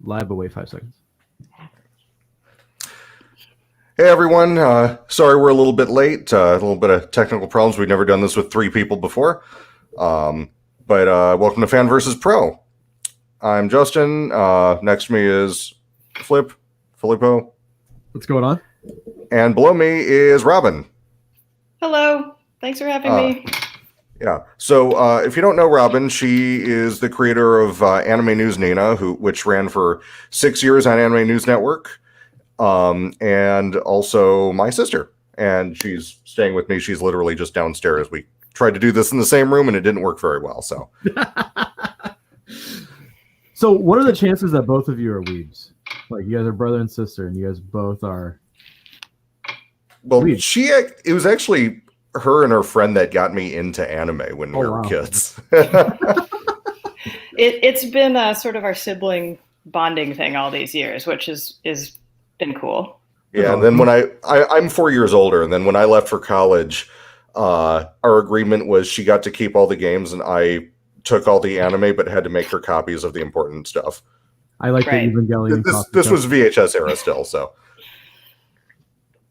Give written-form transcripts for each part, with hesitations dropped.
Live, but wait 5 seconds. Hey everyone, sorry we're a little bit late, a little bit of technical problems. We've never done this with 3 people before, but welcome to Fan vs. Pro. I'm Justin, next to me is Filippo. What's going on? And below me is Robin. Hello, thanks for having me. Yeah, so if you don't know Robin, she is the creator of Anime News Nina, which ran for 6 years on Anime News Network. And also my sister, and she's staying with me. She's literally just downstairs. We tried to do this in the same room and it didn't work very well. So, so what are the chances that both of you are weebs? Like you guys are brother and sister, and you guys both are. Well, it was actually her and her friend that got me into anime when we were kids. It's been sort of our sibling bonding thing all these years, which is been cool. Yeah, and then when I'm 4 years older, and then when I left for college, our agreement was she got to keep all the games, and I took all the anime, but had to make her copies of the important stuff. I like that Evangelion. This was VHS era still, so.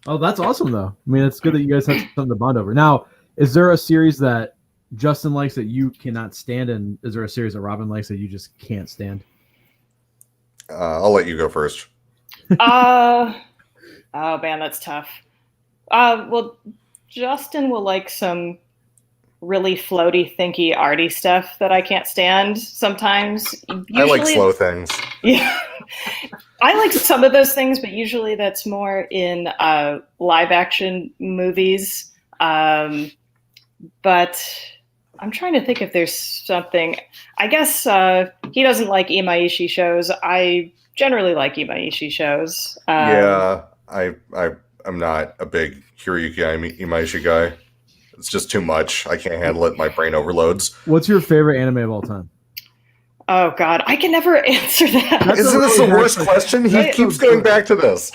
Oh, that's awesome though. I mean, it's good that you guys have something to bond over. Now, is there a series that Justin likes that you cannot stand, and is there a series that Robin likes that you just can't stand? I'll let you go first. Oh man, that's tough. Well, Justin will like some really floaty, thinky, arty stuff that I can't stand sometimes. Usually, I like slow things. Yeah, I like some of those things, but usually that's more in live action movies. But I'm trying to think if there's something. I guess he doesn't like Imaishi shows. I generally like Imaishi shows. Yeah, I'm not a big Hiroyuki Imaishi guy. It's just too much. I can't handle it. My brain overloads. What's your favorite anime of all time? Oh God, I can never answer that. Isn't this the worst question? He keeps going back to this.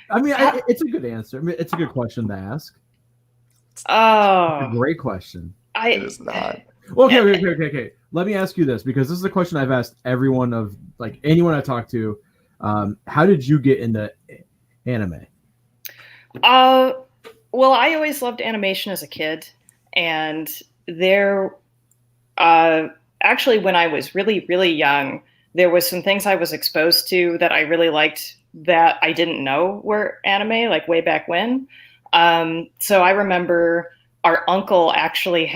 I mean, it's a good answer. I mean, it's a good question to ask. Oh, it's a great question. It is not. Well, okay. Let me ask you this, because this is a question I've asked everyone anyone I talk to. How did you get into anime? Well, I always loved animation as a kid, and actually when I was really, really young, there was some things I was exposed to that I really liked that I didn't know were anime, like way back when. So I remember our uncle actually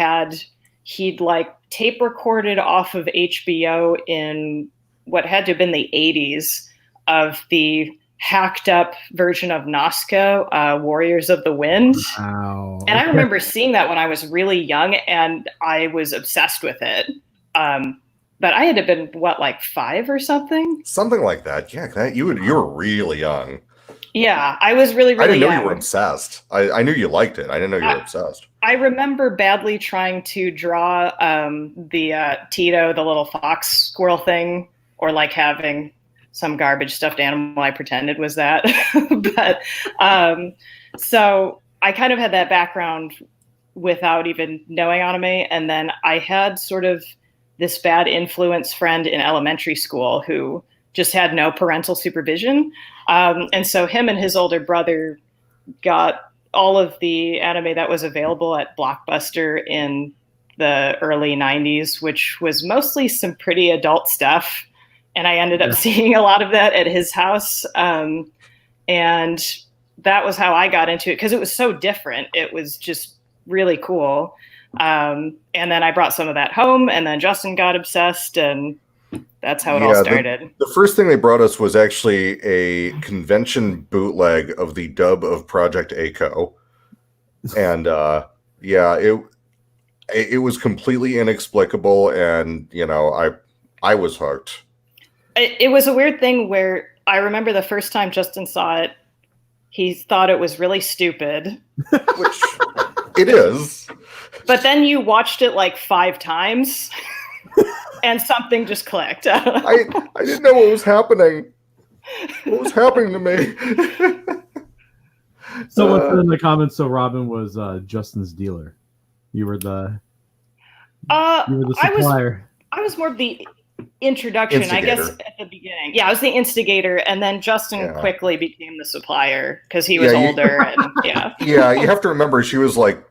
he'd like tape recorded off of HBO in what had to have been the 80s of the hacked up version of Nazca, Warriors of the Wind. Wow. And I remember seeing that when I was really young, and I was obsessed with it. But I had to have been, like 5 or something? Something like that. Yeah, you were really young. Yeah, I was really, really young. I didn't know you were obsessed. I knew you liked it. I didn't know you were obsessed. I remember badly trying to draw the Tito, the little fox squirrel thing, or like having some garbage stuffed animal I pretended was that. But so I kind of had that background without even knowing anime. And then I had sort of this bad influence friend in elementary school who just had no parental supervision. And so him and his older brother got all of the anime that was available at Blockbuster in the early 90s, which was mostly some pretty adult stuff. And I ended up seeing a lot of that at his house. And that was how I got into it, because it was so different. It was just really cool. And then I brought some of that home, and then Justin got obsessed, and that's how it all started. The first thing they brought us was actually a convention bootleg of the dub of Project A-ko. And it was completely inexplicable, and I was hooked. It was a weird thing where I remember the first time Justin saw it, he thought it was really stupid. Which it is. But then you watched it like 5 times, and something just clicked. I didn't know what was happening. What was happening to me? Someone put in the comments, so Robin was Justin's dealer. You were the supplier. I was more of the introduction, I guess, Instigator. at the beginning. Yeah, I was the instigator, and then Justin Yeah. quickly became the supplier because he was Yeah, older. And yeah. Yeah, you have to remember she was like,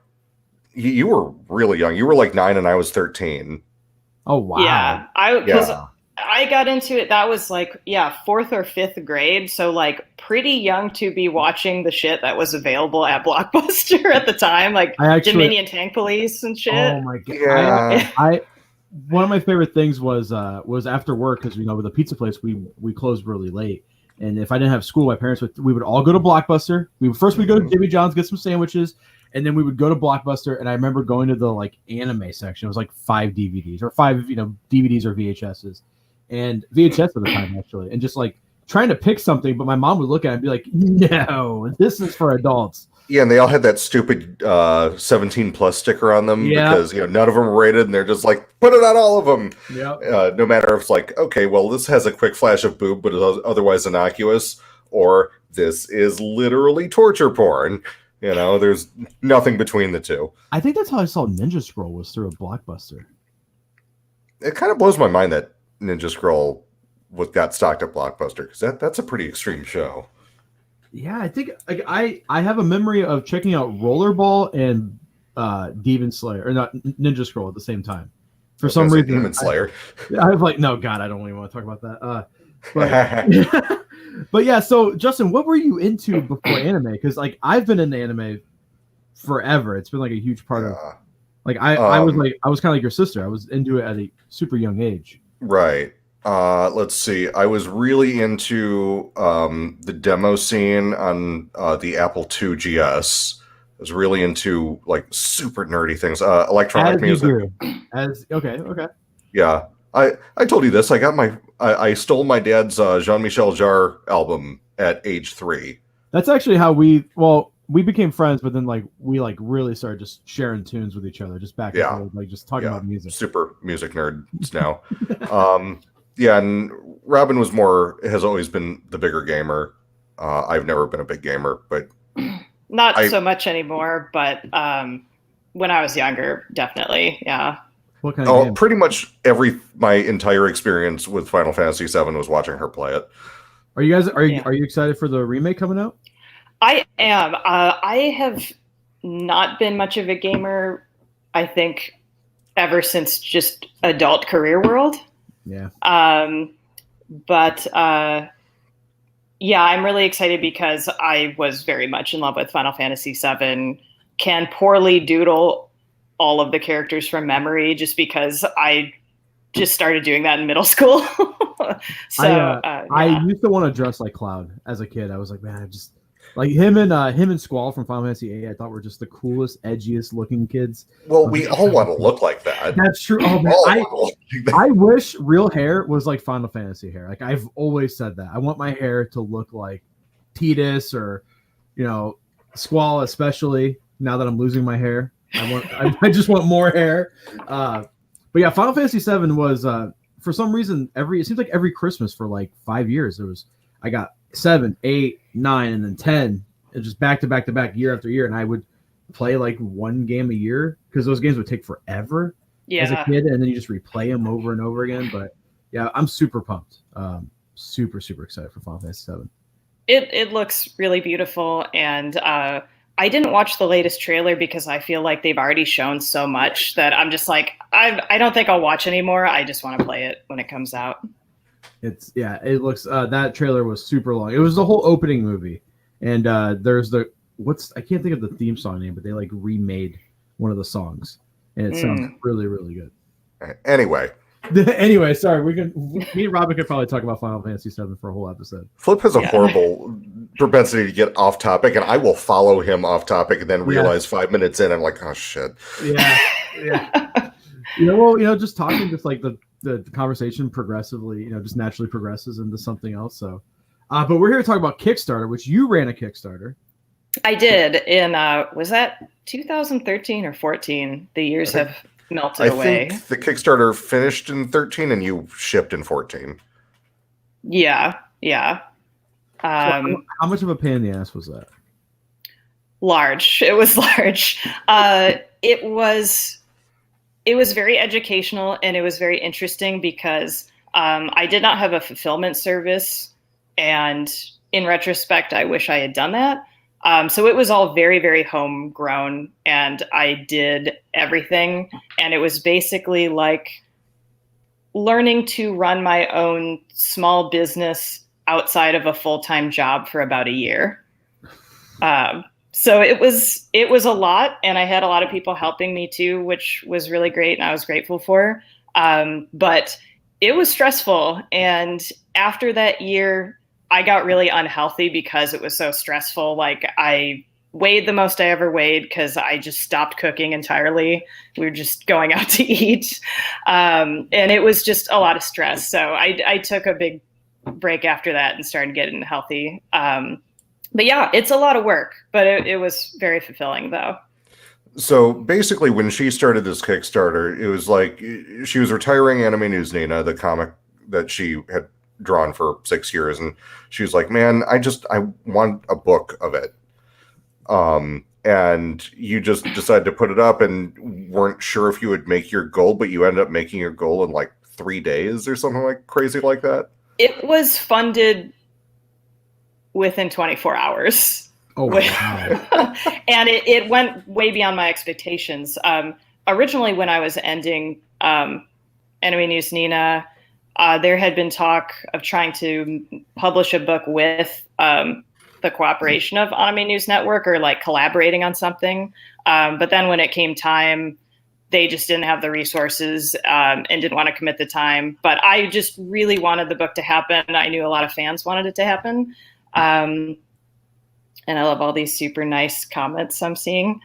you were really young. You were like 9 and I was 13. Oh wow. Yeah, Yeah. I got into it. That was like, yeah, 4th or 5th grade. So like pretty young to be watching the shit that was available at Blockbuster at the time, like Dominion Tank Police and shit. Oh my god. Yeah. I one of my favorite things was after work, because with the pizza place we closed really late, and if I didn't have school, my parents we would all go to Blockbuster. We'd go to Jimmy John's, get some sandwiches, and then we would go to Blockbuster. And I remember going to the like anime section. It was like 5 DVDs or 5 DVDs or VHSs, and VHS at the time actually, and just like trying to pick something, but my mom would look at it and be like, "No, this is for adults." Yeah, and they all had that stupid 17 plus sticker on them because none of them were rated, and they're just like, put it on all of them. Yeah. No matter if it's like, okay, well, this has a quick flash of boob, but is otherwise innocuous, or this is literally torture porn. There's nothing between the two. I think that's how I saw Ninja Scroll, was through a Blockbuster. It kind of blows my mind that Ninja Scroll got stocked at Blockbuster, because that's a pretty extreme show. Yeah, I think like I have a memory of checking out Rollerball and Demon Slayer, or not Ninja Scroll, at the same time. For some reason, Demon Slayer. I was like, no, God, I don't even want to talk about that. But yeah, so Justin, what were you into before anime? Because like I've been into anime forever. It's been like a huge part of. Like I was kind of like your sister. I was into it at a super young age. Right. Let's see. I was really into the demo scene on the Apple II GS. I was really into like super nerdy things. Electronic music. Okay. Yeah. I told you this. I stole my dad's Jean-Michel Jarre album at age 3. That's actually how we became friends, but then like we like really started just sharing tunes with each other, just back and forth, like just talking about music. Super music nerds now. Yeah, and Robin has always been the bigger gamer. I've never been a big gamer, but not so much anymore. But when I was younger, definitely, yeah. What kind of game? Pretty much my entire experience with Final Fantasy VII was watching her play it. Are you excited for the remake coming out? I am. I have not been much of a gamer, I think, ever since just adult career world. Yeah. But yeah, I'm really excited because I was very much in love with Final Fantasy VII. Can poorly doodle all of the characters from memory just because I just started doing that in middle school. I used to want to dress like Cloud as a kid. I was like, man, I just like him and Squall from Final Fantasy VIII. I thought were just the coolest, edgiest looking kids. Well, we all want to look like that. That's true. Oh man, I wish real hair was like Final Fantasy hair. Like I've always said that. I want my hair to look like Tidus or Squall, especially now that I'm losing my hair. I just want more hair. But yeah, Final Fantasy VII was for some reason it seems like every Christmas for like 5 years I got 7, 8, 9, and then 10, and just back to back to back year after year, and I would play like one game a year because those games would take forever as a kid, and then you just replay them over and over again. But yeah, I'm super pumped, super excited for Final Fantasy VII. It looks really beautiful, and I didn't watch the latest trailer because I feel like they've already shown so much that I'm just like, I don't think I'll watch anymore. I just want to play it when it comes out. It looks that trailer was super long. It was the whole opening movie, and there's I can't think of the theme song name, but they like remade one of the songs, and it sounds really, really good. Anyway, sorry, me and Robin could probably talk about Final Fantasy VII for a whole episode. Flip has a horrible propensity to get off topic, and I will follow him off topic and then realize 5 minutes in, I'm like, oh shit. Yeah. Just talking, just like the conversation progressively, just naturally progresses into something else. So, but we're here to talk about Kickstarter, which you ran a Kickstarter. I did in was that 2013 or 14? The years have melted away. I think the Kickstarter finished in 13 and you shipped in 14. Yeah. So how much of a pain in the ass was that? Large. It was large. It was very educational, and it was very interesting because I did not have a fulfillment service, and in retrospect, I wish I had done that. So it was all very, very homegrown, and I did everything. And it was basically like learning to run my own small business outside of a full-time job for about a year. So it was a lot, and I had a lot of people helping me too, which was really great, and I was grateful for. But it was stressful, and after that year, I got really unhealthy because it was so stressful. Like, I weighed the most I ever weighed because I just stopped cooking entirely. We were just going out to eat. And it was just a lot of stress. So I took a big break after that and started getting healthy. But yeah, it's a lot of work, but it was very fulfilling though. So basically, when she started this Kickstarter, it was like she was retiring Anime News Nina, the comic that she had drawn for 6 years, and she was like, man, I want a book of it. And you just decided to put it up and weren't sure if you would make your goal, but you ended up making your goal in like 3 days or something like crazy like that. It was funded within 24 hours. Oh, wow. And it went way beyond my expectations. Originally, when I was ending Anime News Nina, there had been talk of trying to publish a book with the cooperation of Anime News Network, or like collaborating on something. But then when it came time, they just didn't have the resources and didn't want to commit the time. But I just really wanted the book to happen. I knew a lot of fans wanted it to happen. And I love all these super nice comments I'm seeing.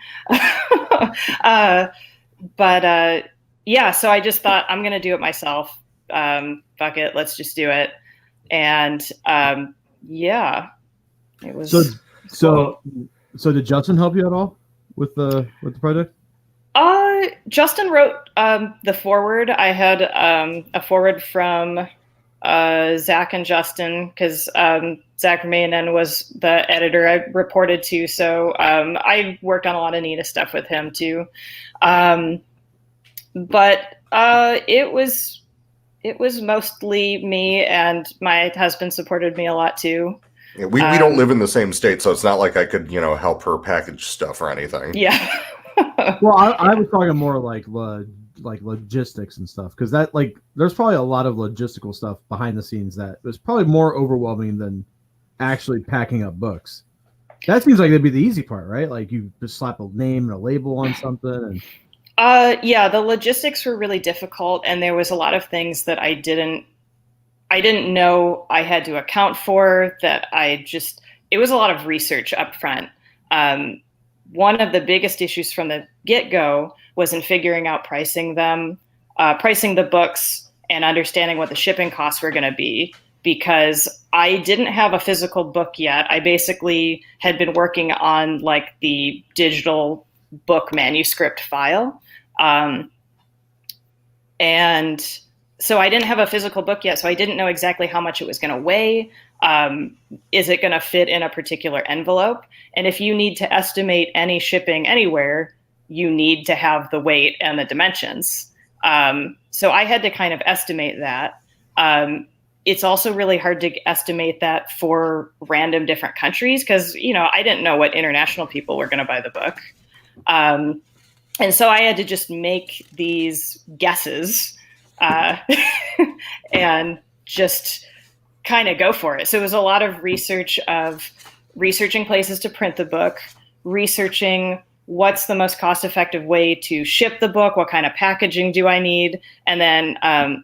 But yeah, so I just thought, I'm going to do it myself. Fuck it, let's just do it. And yeah, it was. So did Justin help you at all with the project? Justin wrote the foreword. I had a foreword from Zach and Justin, because Zach Remainen was the editor I reported to. So I worked on a lot of Nina stuff with him too. But it was mostly me, and my husband supported me a lot too. Yeah, we don't live in the same state, so it's not like I could, help her package stuff or anything. Yeah. Well, I was talking more like logistics and stuff, because that, like, there's probably a lot of logistical stuff behind the scenes that was probably more overwhelming than actually packing up books. That seems like that'd be the easy part, right? Like, you just slap a name and a label on something. And yeah, the logistics were really difficult, and there was a lot of things that I didn't know I had to account for, that it was a lot of research up front. One of the biggest issues from the get-go was in figuring out pricing the books and understanding what the shipping costs were going to be, because I didn't have a physical book yet. I basically had been working on like the digital book manuscript file. And so I didn't have a physical book yet, so I didn't know exactly how much it was going to weigh. Is it going to fit in a particular envelope? And if you need to estimate any shipping anywhere, you need to have the weight and the dimensions. So I had to kind of estimate that. It's also really hard to estimate that for random different countries, because, I didn't know what international people were going to buy the book. And so I had to just make these guesses and just kind of go for it. So it was a lot of researching places to print the book, researching what's the most cost-effective way to ship the book, what kind of packaging do I need, and then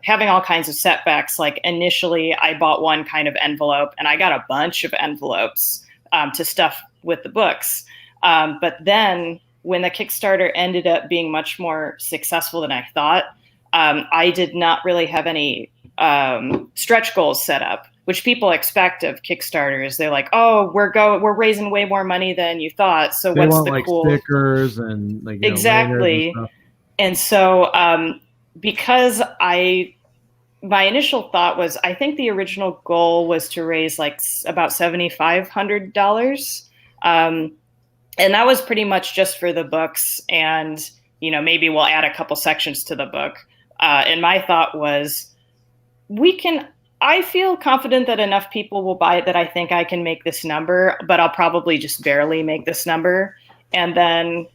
having all kinds of setbacks. Like, initially, I bought one kind of envelope, and I got a bunch of envelopes to stuff with the books. But then when the Kickstarter ended up being much more successful than I thought, I did not really have any stretch goals set up, which people expect of Kickstarters. They're like, "Oh, we're raising way more money than you thought. So they what's want, the like, cool stickers and like exactly?" And so because my initial thought was, I think the original goal was to raise like about $7,500, and that was pretty much just for the books, and maybe we'll add a couple sections to the book. And my thought was, I feel confident that enough people will buy it that I think I can make this number, but I'll probably just barely make this number. And then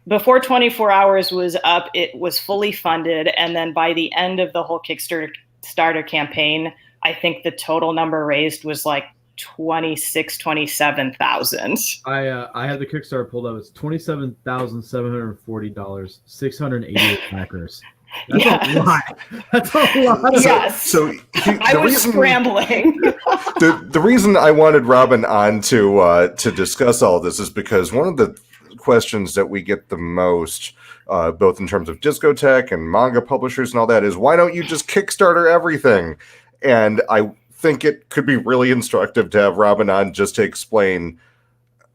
before 24 hours was up, it was fully funded. And then by the end of the whole Kickstarter campaign, I think the total number raised was like 27,000. I had the Kickstarter pulled up. It's $27,740, 688 backers. That's a lot. That's a lot. Yes. So I was scrambling. the reason I wanted Robin on to discuss all this is because one of the questions that we get the most, both in terms of discotheque and manga publishers and all that, is why don't you just Kickstarter everything? And I think it could be really instructive to have Robin on just to explain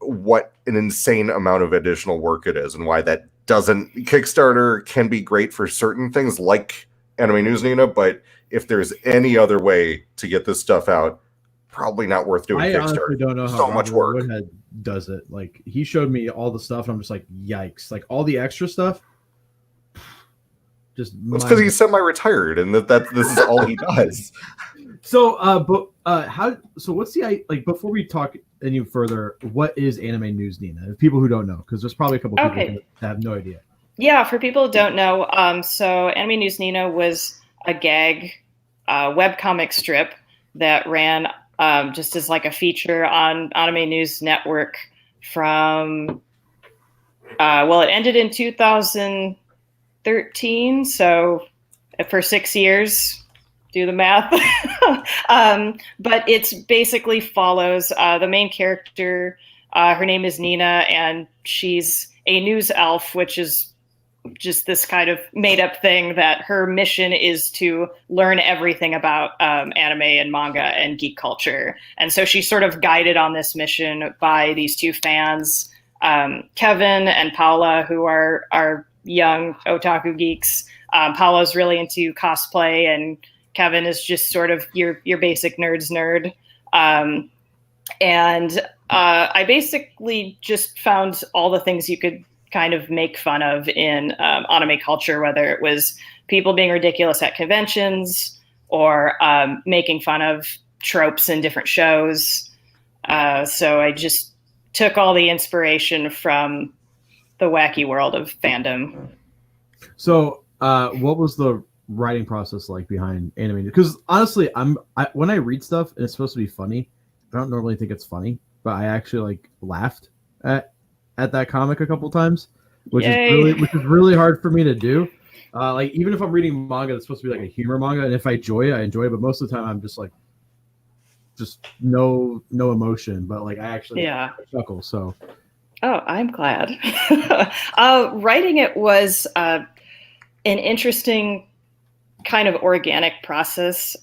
what an insane amount of additional work it is and why that doesn't. Kickstarter can be great for certain things like Anime News Nina, but if there's any other way to get this stuff out, probably not worth doing. I Kickstarter. honestly don't know how so much work Woodhead does it. Like, he showed me all the stuff and I'm just like, yikes. Like, all the extra stuff, just it's because he's semi-retired and that this is all he does. So what's the, like, before we talk any further, what is Anime News Nina? People who don't know, because there's probably a couple people that have no idea. Yeah, for people who don't know, so Anime News Nina was a gag webcomic strip that ran just as like a feature on Anime News Network from, it ended in 2013, so for 6 years. Do the math. But it's basically follows the main character. Her name is Nina, and she's a news elf, which is just this kind of made up thing that her mission is to learn everything about anime and manga and geek culture. And so she's sort of guided on this mission by these two fans, Kevin and Paula, who are young otaku geeks. Paula's really into cosplay, and Kevin is just sort of your basic nerd's nerd. And I basically just found all the things you could kind of make fun of in anime culture, whether it was people being ridiculous at conventions or making fun of tropes in different shows. So I just took all the inspiration from the wacky world of fandom. So what was the writing process like behind anime? Because honestly, when I read stuff and it's supposed to be funny, I don't normally think it's funny, but I actually like laughed at that comic a couple times, which is really hard for me to do. Like, even if I'm reading manga that's supposed to be like a humor manga, and if I enjoy it, but most of the time I'm just like, no emotion, but like I actually chuckle. So I'm glad. Writing it was an interesting kind of organic process.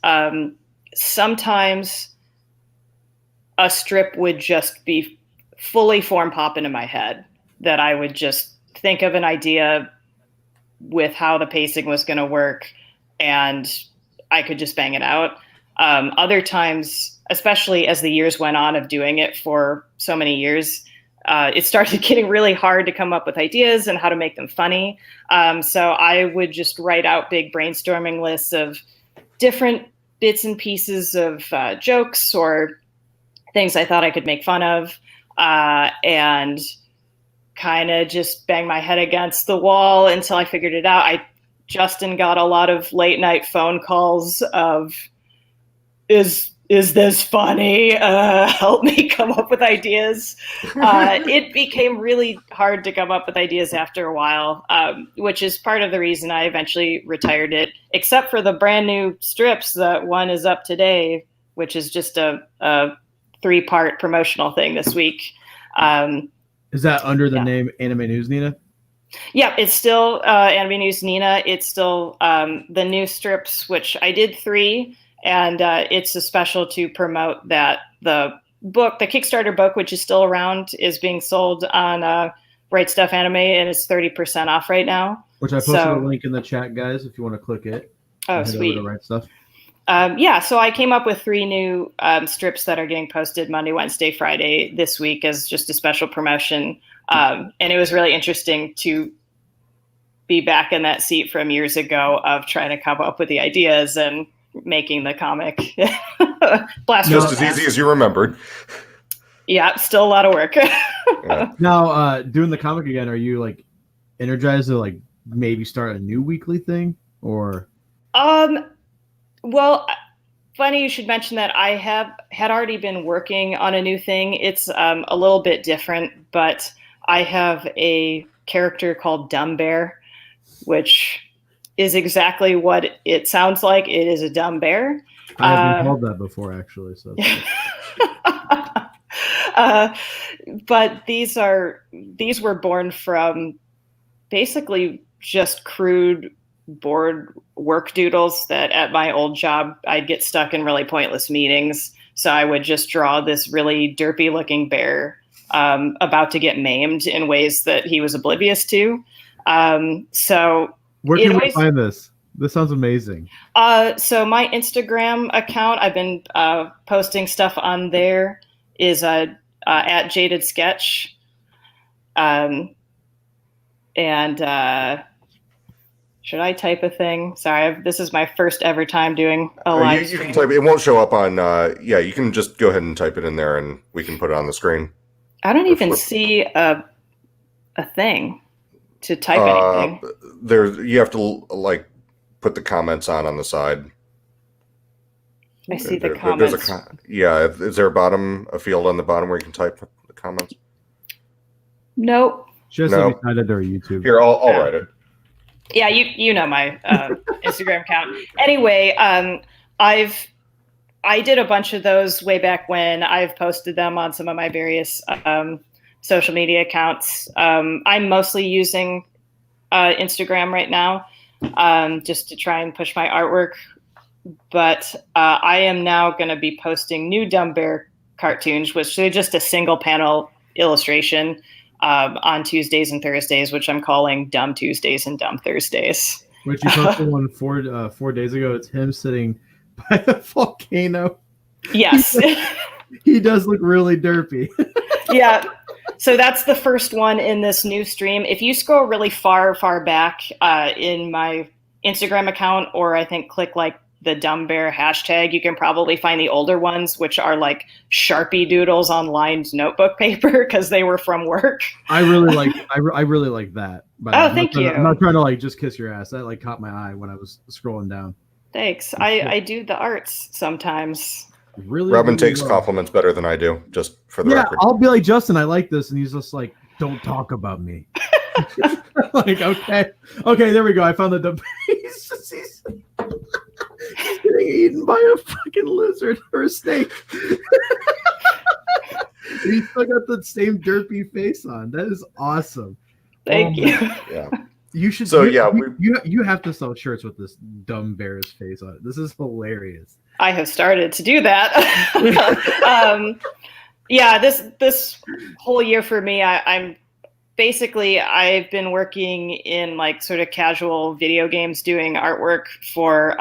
Sometimes a strip would just be fully form pop into my head, that I would just think of an idea with how the pacing was going to work and I could just bang it out. Other times, especially as the years went on of doing it for so many years, it started getting really hard to come up with ideas and how to make them funny. So I would just write out big brainstorming lists of different bits and pieces of jokes or things I thought I could make fun of, and kind of just bang my head against the wall until I figured it out. Justin got a lot of late night phone calls of, is this funny? Help me come up with ideas. It became really hard to come up with ideas after a while, which is part of the reason I eventually retired it, except for the brand new strips. That one is up today, which is just a 3-part promotional thing this week. Is that under the name Anime News Nina? Yeah, it's still Anime News Nina. It's still the new strips, which I did 3. And it's a special to promote that the book, the Kickstarter book, which is still around, is being sold on Right Stuff Anime, and it's 30% off right now. Which I posted a link in the chat, guys, if you want to click it. Oh, sweet. Right Stuff. So I came up with 3 new strips that are getting posted Monday, Wednesday, Friday this week as just a special promotion. And it was really interesting to be back in that seat from years ago of trying to come up with the ideas and making the comic. Blast Just from as the past. easy as you remembered. Yeah, still a lot of work. Yeah. Now, doing the comic again, are you like energized to like maybe start a new weekly thing or? Well, funny you should mention that. I had already been working on a new thing. It's a little bit different, but I have a character called Dumb Bear, which is exactly what it sounds like. It is a dumb bear. I haven't called that before, actually. So, but these were born from basically just crude board work doodles that at my old job I'd get stuck in really pointless meetings. So I would just draw this really derpy looking bear about to get maimed in ways that he was oblivious to. So where can we find this? This sounds amazing. So my Instagram account, I've been posting stuff on there, is at Jaded Sketch. And should I type a thing? Sorry, this is my first ever time doing a live you stream. can type it. It won't show up on. Yeah, you can just go ahead and type it in there, and we can put it on the screen. I don't even see a thing to type anything. You have to like put the comments on the side. I see the comments. Is there a field on the bottom where you can type the comments? Nope. Just No. let me find it or YouTube. Here, I'll write it. Yeah, you know my Instagram account. Anyway, I did a bunch of those way back when. I've posted them on some of my various social media accounts. I'm mostly using Instagram right now, just to try and push my artwork. But I am now going to be posting new Dumb Bear cartoons, which are just a single panel illustration on Tuesdays and Thursdays, which I'm calling Dumb Tuesdays and Dumb Thursdays. Which you posted one 4 days ago. It's him sitting by a volcano. Yes. He does look really derpy. Yeah. So that's the first one in this new stream. If you scroll really far back in my Instagram account, or I think click like the Dumb Bear hashtag, you can probably find the older ones, which are like Sharpie doodles on lined notebook paper because they were from work. I really like that. Thank you. I'm not trying to like just kiss your ass. That like caught my eye when I was scrolling down. Thanks. I do the arts sometimes. Really, Robin takes compliments better than I do, just for the record. I'll be like, Justin, I like this, and he's just like, don't talk about me. Like, okay, there we go. I found the he's getting eaten by a fucking lizard or a snake. He's still got the same derpy face on. That is awesome. Thank you. Yeah. You should. So you have to sell shirts with this Dumb Bear's face on it. This is hilarious. I have started to do that. This whole year for me, I've been working in like sort of casual video games, doing artwork for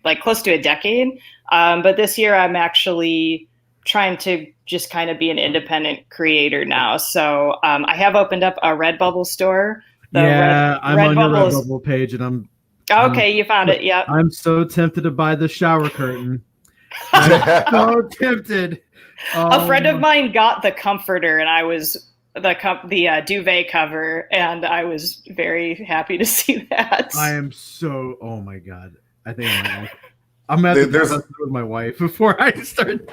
like close to a decade. But this year I'm actually trying to just kind of be an independent creator now. So I have opened up a Redbubble store. I'm on your Redbubble page, and I'm okay. You found it. Yeah. I'm so tempted to buy the shower curtain. I'm so tempted. A friend of mine got the comforter, and I was the duvet cover, and I was very happy to see that. I am so. Oh my god! I think I'm gonna have to discuss it with my wife before I start.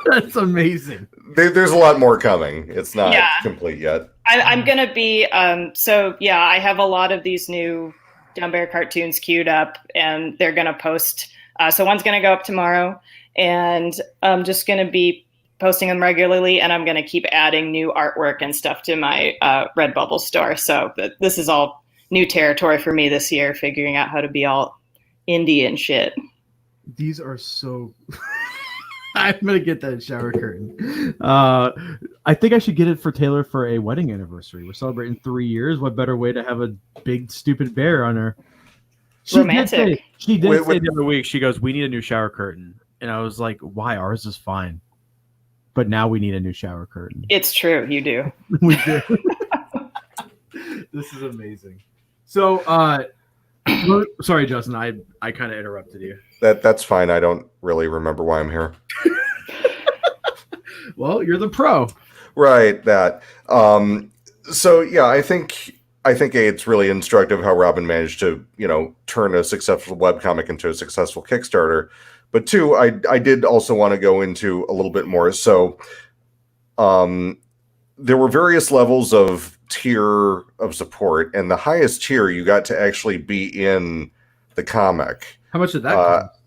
That's amazing. There's a lot more coming. It's not complete yet. I'm gonna be. I have a lot of these new Dumb Bear cartoons queued up, and they're gonna post. So one's gonna go up tomorrow, and I'm just gonna be posting them regularly, and I'm going to keep adding new artwork and stuff to my Redbubble store. So this is all new territory for me this year, figuring out how to be all indie and shit. These are so... I'm going to get that shower curtain. I think I should get it for Taylor for a wedding anniversary. We're celebrating 3 years. What better way to have a big, stupid bear on her? Romantic. She did say the other week, she goes, we need a new shower curtain. And I was like, why? Ours is fine. But now we need a new shower curtain. It's true. You do. We do. This is amazing. So Sorry, Justin. I kind of interrupted you. That's fine. I don't really remember why I'm here. Well, you're the pro. Right. That. So yeah, I think it's really instructive how Robin managed to, turn a successful webcomic into a successful Kickstarter. But two, I did also want to go into a little bit more. So, there were various levels of tier of support, and the highest tier you got to actually be in the comic. How much did that cost?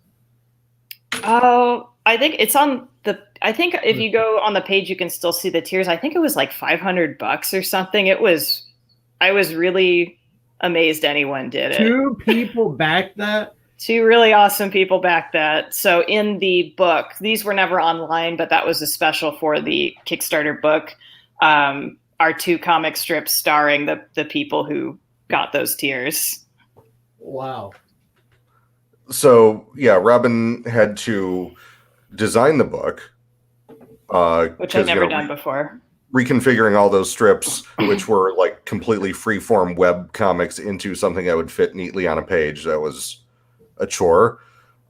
Oh, I think it's on the. I think if you go on the page, you can still see the tiers. I think it was like $500 or something. I was really amazed anyone did it. 2 people backed that. 2 really awesome people backed that. So in the book, these were never online, but that was a special for the Kickstarter book. Our 2 comic strips starring the people who got those tiers. Wow. So yeah, Robin had to design the book, which I've never done before. Reconfiguring all those strips, which were like completely free-form web comics, into something that would fit neatly on a page. That was a chore.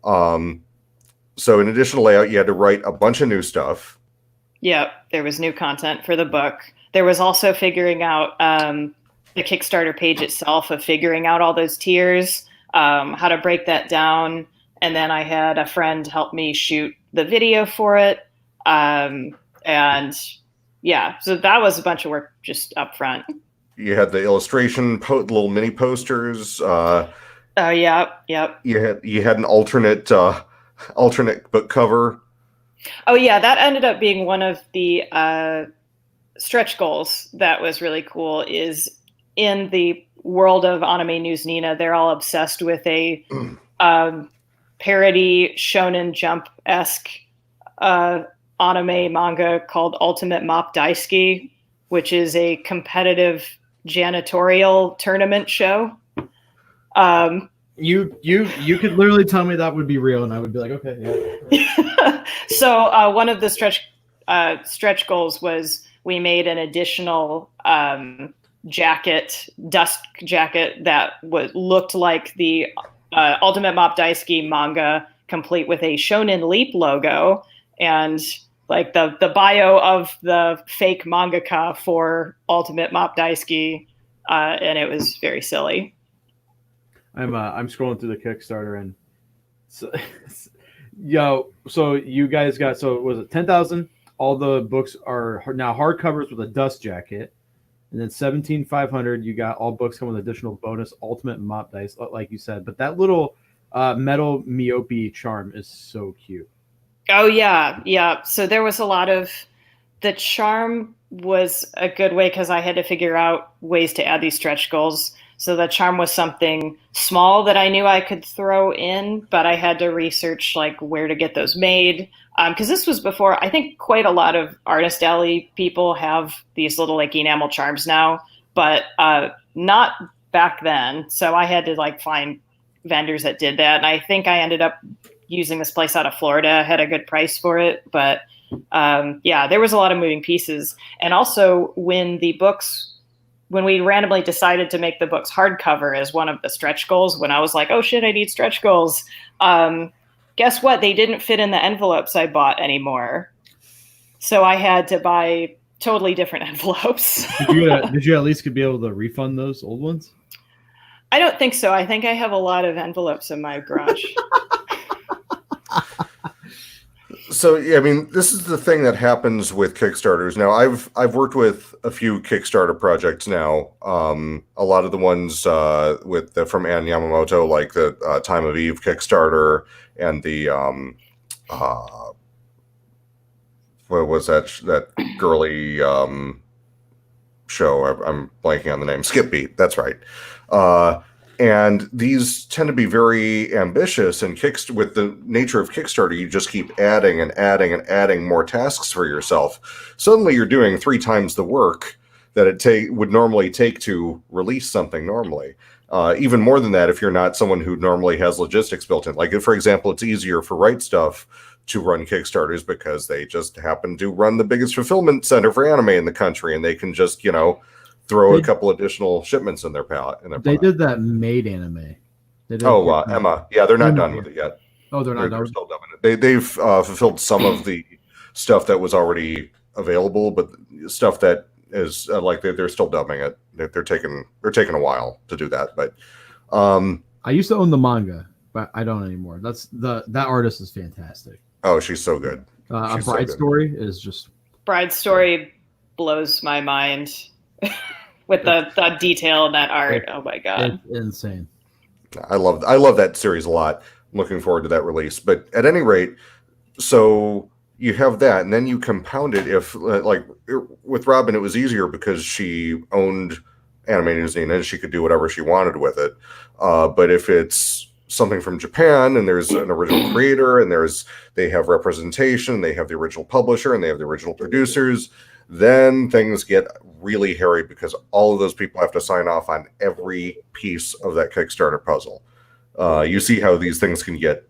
So in addition to layout, you had to write a bunch of new stuff. Yeah, there was new content for the book. There was also figuring out the Kickstarter page itself, of figuring out all those tiers, how to break that down. And then I had a friend help me shoot the video for it. And yeah, so that was a bunch of work just up front. You had the illustration, little mini posters. Oh, yeah, yep. You had an alternate book cover. Oh, yeah, that ended up being one of the stretch goals that was really cool. Is in the world of Anime News Nina, they're all obsessed with a parody Shonen Jump-esque anime manga called Ultimate Mop Daisuke, which is a competitive janitorial tournament show. You could literally tell me that would be real, and I would be like, okay, yeah. So one of the stretch goals was we made an additional dust jacket that looked like the Ultimate Mop Daisuke manga, complete with a Shonen Leap logo and like the bio of the fake mangaka for Ultimate Mop Daisuke, and it was very silly. I'm scrolling through the Kickstarter, and so you guys got, so was it 10,000? All the books are now hardcovers with a dust jacket, and then 17,500. You got all books come with additional bonus Ultimate Mop Dice, like you said. But that little metal Miope charm is so cute. Oh yeah, yeah. So there was a lot of the charm was a good way, because I had to figure out ways to add these stretch goals. So the charm was something small that I knew I could throw in, but I had to research like where to get those made. Because this was before, I think quite a lot of Artist Alley people have these little like enamel charms now, but not back then. So I had to like find vendors that did that. And I think I ended up using this place out of Florida, had a good price for it. But yeah, there was a lot of moving pieces. And also when we randomly decided to make the books hardcover as one of the stretch goals, when I was like, oh shit, I need stretch goals. Guess what? They didn't fit in the envelopes I bought anymore. So I had to buy totally different envelopes. Did you at least be able to refund those old ones? I don't think so. I think I have a lot of envelopes in my garage. So yeah, I mean, this is the thing that happens with Kickstarters. Now, I've worked with a few Kickstarter projects now. A lot of the ones from Ann Yamamoto, like the Time of Eve Kickstarter, and the what was that girly show? I'm blanking on the name. Skip Beat. That's right. And these tend to be very ambitious, and with the nature of Kickstarter, you just keep adding and adding and adding more tasks for yourself. Suddenly you're doing 3 times the work that it would normally take to release something normally. Even more than that, if you're not someone who normally has logistics built in. Like, if, for example, it's easier for Right Stuff to run Kickstarters because they just happen to run the biggest fulfillment center for anime in the country, and they can just, throw a couple additional shipments in their pallet. They did that Made anime. They didn't Oh, get- Emma. Yeah, they're not Emma, done yeah. with it yet. Oh, they're not They're done. still dubbing it. They've fulfilled some of the stuff that was already available, but stuff that is like they're still dubbing it. They're taking a while to do that. But I used to own the manga, but I don't anymore. That artist is fantastic. oh, she's so good. A She's so Bride good. Story is just Bride's Story blows my mind with the detail in that art. Oh my god. it's insane. I love that series a lot. I'm looking forward to that release. But at any rate, so you have that, and then you compound it. If like with Robin, it was easier because she owned Anime News Nina and she could do whatever she wanted with it. But if it's something from Japan and there's an original creator and they have representation, they have the original publisher and they have the original producers, then things get really hairy because all of those people have to sign off on every piece of that Kickstarter puzzle. You see how these things can get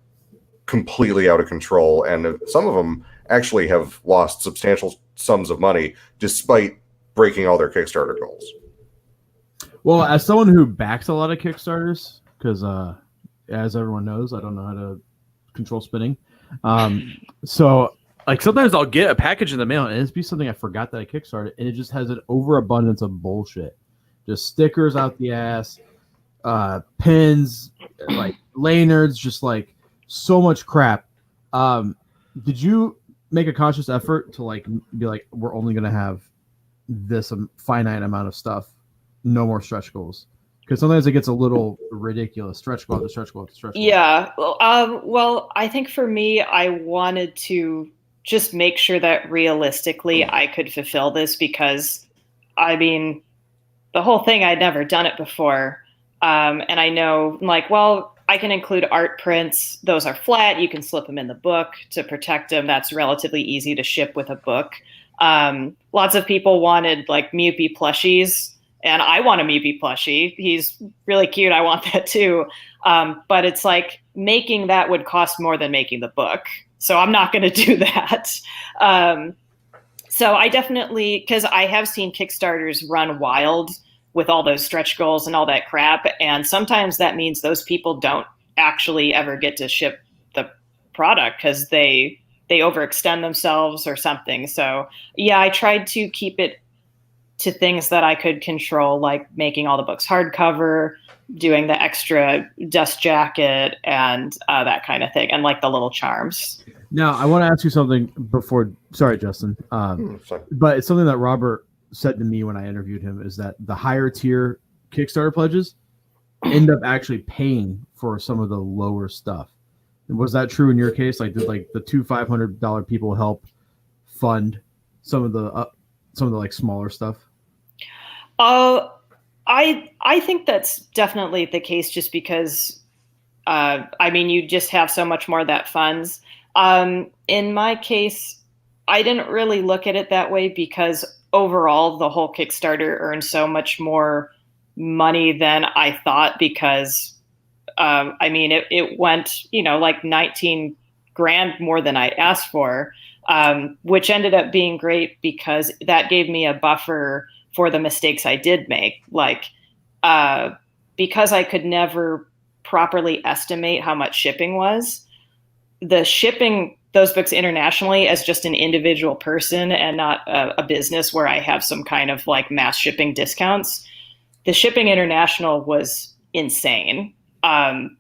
completely out of control, and some of them actually have lost substantial sums of money despite breaking all their Kickstarter goals. Well, as someone who backs a lot of Kickstarters, because as everyone knows, I don't know how to control spinning. So like sometimes I'll get a package in the mail and it's be something I forgot that I Kickstarted, and it just has an overabundance of bullshit. Just stickers out the ass, pins, like lanyards, just like so much crap. Did you make a conscious effort to like be like, we're only gonna have this finite amount of stuff, no more stretch goals? Because sometimes it gets a little ridiculous. Stretch goal after stretch goal after stretch goal. Yeah. Well, I think for me, I wanted to just make sure that realistically I could fulfill this, because I mean, the whole thing, I'd never done it before. And I know, like, well, I can include art prints. Those are flat. You can slip them in the book to protect them. That's relatively easy to ship with a book. Lots of people wanted like Mewpie plushies, and I want a Mewpie plushie. He's really cute. I want that too. But it's like making that would cost more than making the book. So I'm not going to do that. So I definitely, because I have seen Kickstarters run wild with all those stretch goals and all that crap. And sometimes that means those people don't actually ever get to ship the product because they overextend themselves or something. So yeah, I tried to keep it to things that I could control, like making all the books hardcover, doing the extra dust jacket and that kind of thing. And like the little charms. Now, I want to ask you something before. Sorry, Justin. Sorry. But it's something that Robert said to me when I interviewed him, is that the higher tier Kickstarter pledges end up actually paying for some of the lower stuff. Was that true in your case? Like, did like the $500 people help fund some of the like smaller stuff? I think that's definitely the case, just because I mean, you just have so much more that funds. In my case, I didn't really look at it that way, because overall the whole Kickstarter earned so much more money than I thought, because I mean, it went, like 19 grand more than I asked for, which ended up being great because that gave me a buffer for the mistakes I did make. Like, because I could never properly estimate how much shipping was, the shipping those books internationally as just an individual person and not a business where I have some kind of like mass shipping discounts, the shipping international was insane.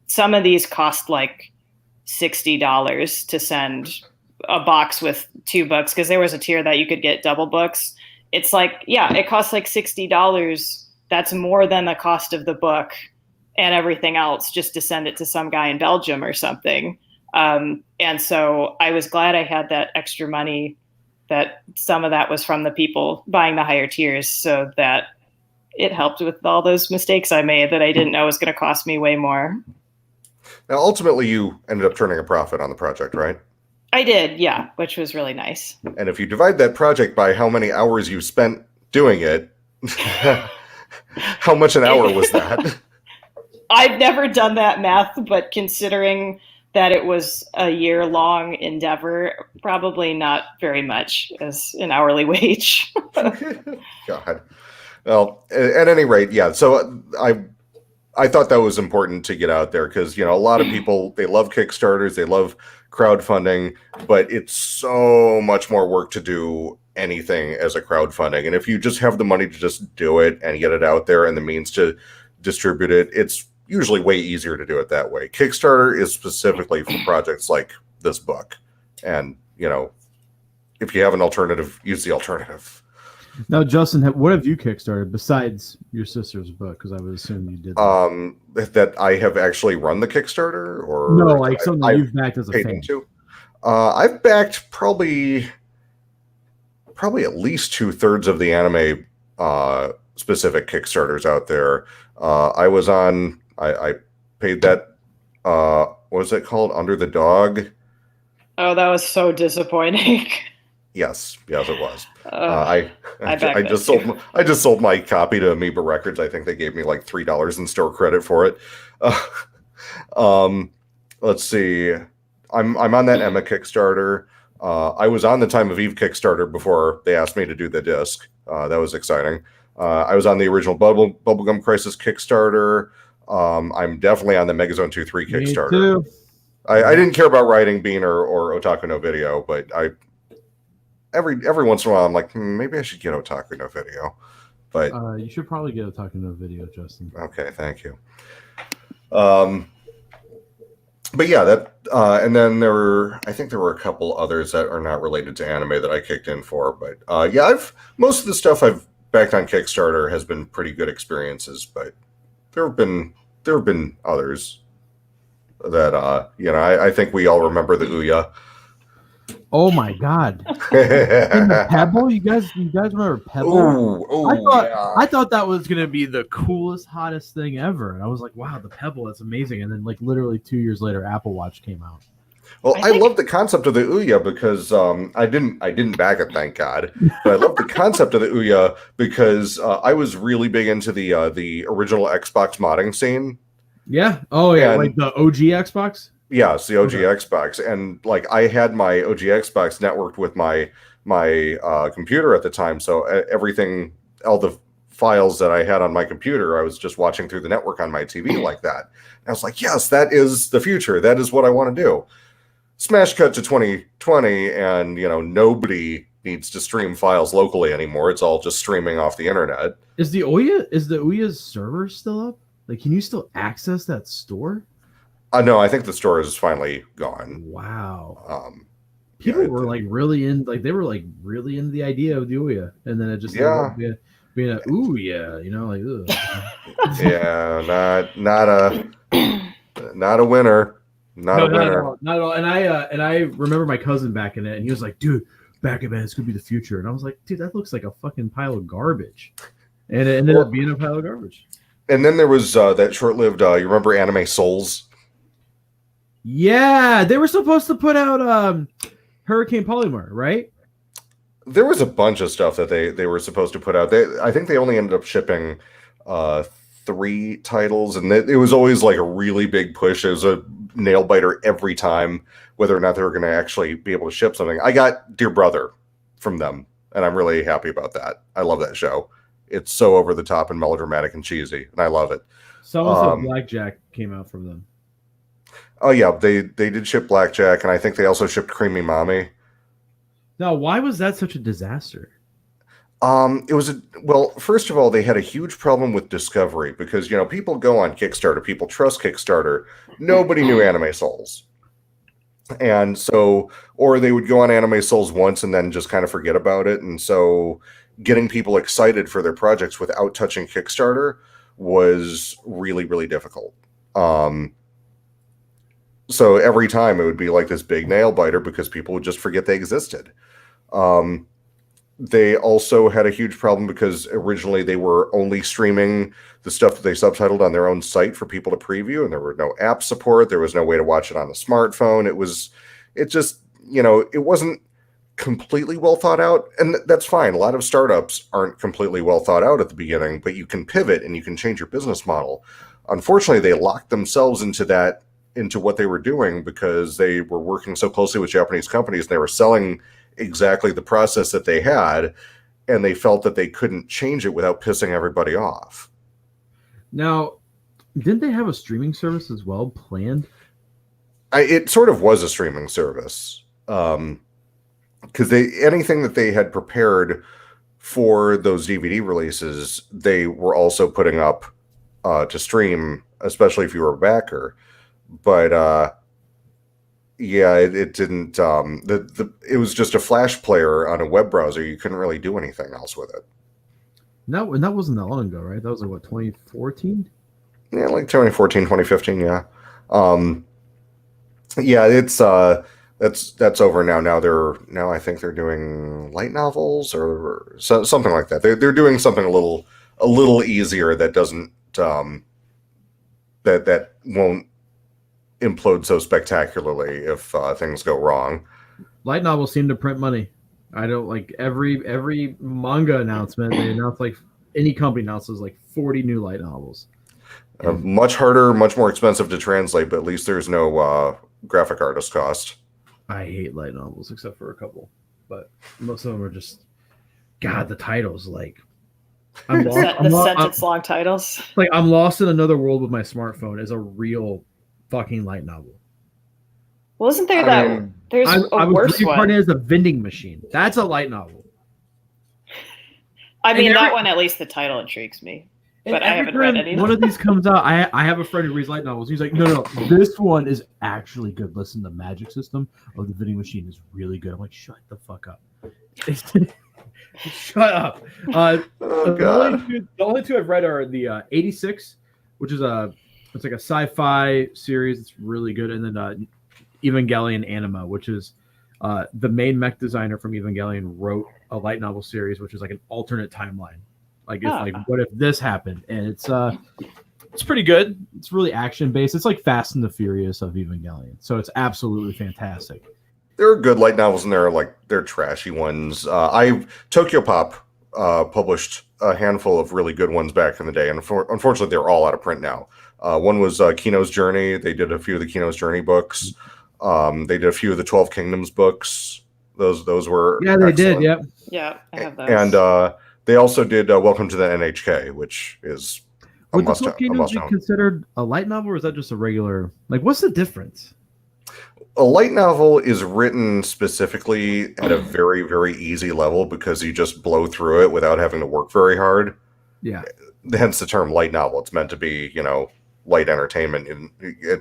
Some of these cost like $60 to send a box with 2 books, because there was a tier that you could get double books. It's like, yeah, it costs like $60. That's more than the cost of the book and everything else just to send it to some guy in Belgium or something. And so I was glad I had that extra money, that some of that was from the people buying the higher tiers, so that it helped with all those mistakes I made that I didn't know was going to cost me way more. Now, ultimately, you ended up turning a profit on the project, right? I did, yeah, which was really nice. And if you divide that project by how many hours you spent doing it, how much an hour was that? I've never done that math, but considering that it was a year-long endeavor, probably not very much as an hourly wage. God. Well, at any rate, yeah. So I thought that was important to get out there because, a lot of people, they love Kickstarters, they love crowdfunding, but it's so much more work to do anything as a crowdfunding. And if you just have the money to just do it and get it out there and the means to distribute it, it's usually way easier to do it that way. Kickstarter is specifically for projects like this book. And, if you have an alternative, use the alternative. Now, Justin, what have you kickstarted besides your sister's book? Because I would assume you did that. That I have actually run the Kickstarter, or no, like something that you've backed as a fan. I've backed probably at least 2/3 of the anime specific Kickstarters out there. I was on. I paid that. What was it called? Under the Dog. Oh, that was so disappointing. Yes, it was. I just sold my copy to Amoeba Records. I think they gave me like $3 in store credit for it. Let's see. I'm on that Emma Kickstarter. I was on the Time of Eve Kickstarter before they asked me to do the disc. That was exciting. I was on the original Bubblegum Crisis Kickstarter. I'm definitely on the Megazone 2-3 Kickstarter. Me too. I didn't care about writing Bean or Otaku no Video, but every once in a while I'm like, maybe I should get Otaku no Video. But you should probably get Otaku no Video, Justin. Okay, thank you. But yeah, that and then I think there were a couple others that are not related to anime that I kicked in for. But yeah, most of the stuff I've backed on Kickstarter has been pretty good experiences, but there have been others that I think we all remember the Ouya. Oh my God! And the Pebble, you guys remember Pebble? I thought that was gonna be the coolest, hottest thing ever, and I was like, wow, the Pebble, that's amazing. And then like literally 2 years later, Apple Watch came out. Well, I love the concept of the Ouya because I didn't back it, thank God. But I love the concept of the Ouya because I was really big into the original Xbox modding scene. Yeah. Oh yeah, like the OG Xbox. Yeah, it's the OG Xbox, and like I had my OG Xbox networked with my computer at the time, so everything, all the files that I had on my computer, I was just watching through the network on my TV like that. And I was like, yes, that is the future. That is what I want to do. Smash cut to 2020, and nobody needs to stream files locally anymore. It's all just streaming off the internet. Is the Ouya's server still up? Like, can you still access that store? No, I think the store is finally gone. Wow. People were like really in, like they were like really into the idea of the Ouya, and then it just being a Ouya, like ugh. Yeah, not a winner. Not a winner. Not at all. And I remember my cousin back in it, and he was like, dude, back in it, it's gonna be the future. And I was like, dude, that looks like a fucking pile of garbage. And it ended up being a pile of garbage. And then there was that short-lived, you remember Anime Souls? Yeah, they were supposed to put out Hurricane Polymar, right? There was a bunch of stuff that they were supposed to put out. I think they only ended up shipping 3 titles, and it was always like a really big push. It was a nail biter every time, whether or not they were going to actually be able to ship something. I got Dear Brother from them, and I'm really happy about that. I love that show. It's so over the top and melodramatic and cheesy, and I love it. So also Blackjack came out from them. Oh yeah, they did ship Blackjack, and I think they also shipped Creamy Mommy. Now, why was that such a disaster? It was well, first of all, they had a huge problem with discovery because people go on Kickstarter, people trust Kickstarter. Nobody knew Anime Souls. And so, or they would go on Anime Souls once and then just kind of forget about it. And so getting people excited for their projects without touching Kickstarter was really, really difficult. So every time it would be like this big nail biter because people would just forget they existed. They also had a huge problem because originally they were only streaming the stuff that they subtitled on their own site for people to preview, and there were no app support. There was no way to watch it on a smartphone. It wasn't completely well thought out, and that's fine. A lot of startups aren't completely well thought out at the beginning, but you can pivot and you can change your business model. Unfortunately, they locked themselves into what they were doing because they were working so closely with Japanese companies, and they were selling exactly the process that they had, and they felt that they couldn't change it without pissing everybody off. Now, Didn't they have a streaming service as well planned? It sort of was a streaming service, because anything that they had prepared for those DVD releases, they were also putting up to stream, especially if you were a backer. But yeah, it didn't. It was just a Flash player on a web browser. You couldn't really do anything else with it. No, and that wasn't that long ago, right? That was like what, 2014? Yeah, like 2014, 2015. Yeah. Yeah, it's that's over now. Now I think they're doing light novels or something like that. They're doing something a little easier that doesn't that won't implode so spectacularly if things go wrong. Light novels seem to print money. I don't like every manga announcement. They announce like any company announces like 40 new light novels. Much harder, much more expensive to translate, but at least there's no graphic artist cost. I hate light novels except for a couple, but most of them are just God. The titles like I'm sentence long titles. Like I'm lost in another world with my smartphone is a real fucking light novel. Well, isn't there there's a worse one? As a vending machine. That's a light novel. I mean, that one, at least the title intrigues me. But I haven't read any. One of these comes out. I have a friend who reads light novels. He's like, no, this one is actually good. Listen, the magic system of the vending machine is really good. I'm like, shut the fuck up. Shut up. Oh, God. The only two I've read are the 86, which is it's like a sci-fi series. It's really good. And then Evangelion Anima, which is the main mech designer from Evangelion wrote a light novel series, which is like an alternate timeline. Like it's like, what if this happened? And it's pretty good. It's really action based. It's like Fast and the Furious of Evangelion. So it's absolutely fantastic. There are good light novels and there are like they're trashy ones. Tokyo Pop published a handful of really good ones back in the day, and unfortunately they're all out of print now. One was Kino's Journey. They did a few of the Kino's Journey books. They did a few of the 12 Kingdoms books. Those were they excellent. Did. Yep. Yeah, I have those. And they also did Welcome to the NHK, which is would the 12 Kingdoms be considered a light novel, or is that just a regular? Like, what's the difference? A light novel is written specifically at a very, very easy level because you just blow through it without having to work very hard. Yeah. Hence the term light novel. It's meant to be, light entertainment. In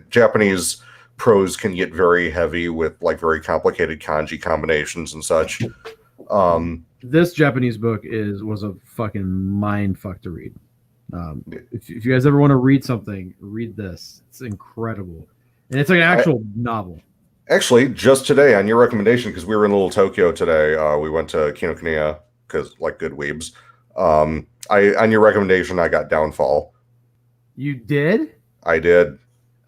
Japanese prose can get very heavy with like very complicated kanji combinations and such. This Japanese book was a fucking mind fuck to read. If you guys ever want to read something, read this. It's incredible. And it's like an actual novel. Actually, just today, on your recommendation, because we were in Little Tokyo today, we went to Kinokuniya, because like good weebs. On your recommendation, I got Downfall. You did? I did.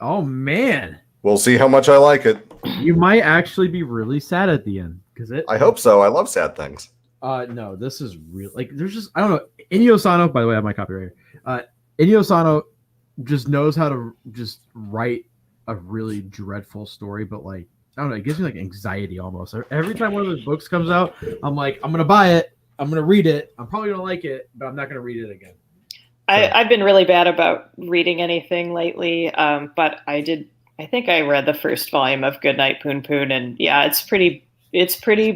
Oh, man. We'll see how much I like it. You might actually be really sad at the end. I hope so. I love sad things. No, this is real. Like, there's just, I don't know. Inyo Sano, by the way, I have my copy right here. Inyo Sano just knows how to just write a really dreadful story, but like, I don't know, it gives me like anxiety almost. Every time one of those books comes out, I'm like, I'm going to buy it. I'm going to read it. I'm probably going to like it, but I'm not going to read it again. So. I've been really bad about reading anything lately, but I think I read the first volume of Goodnight Poon Poon, and yeah, it's pretty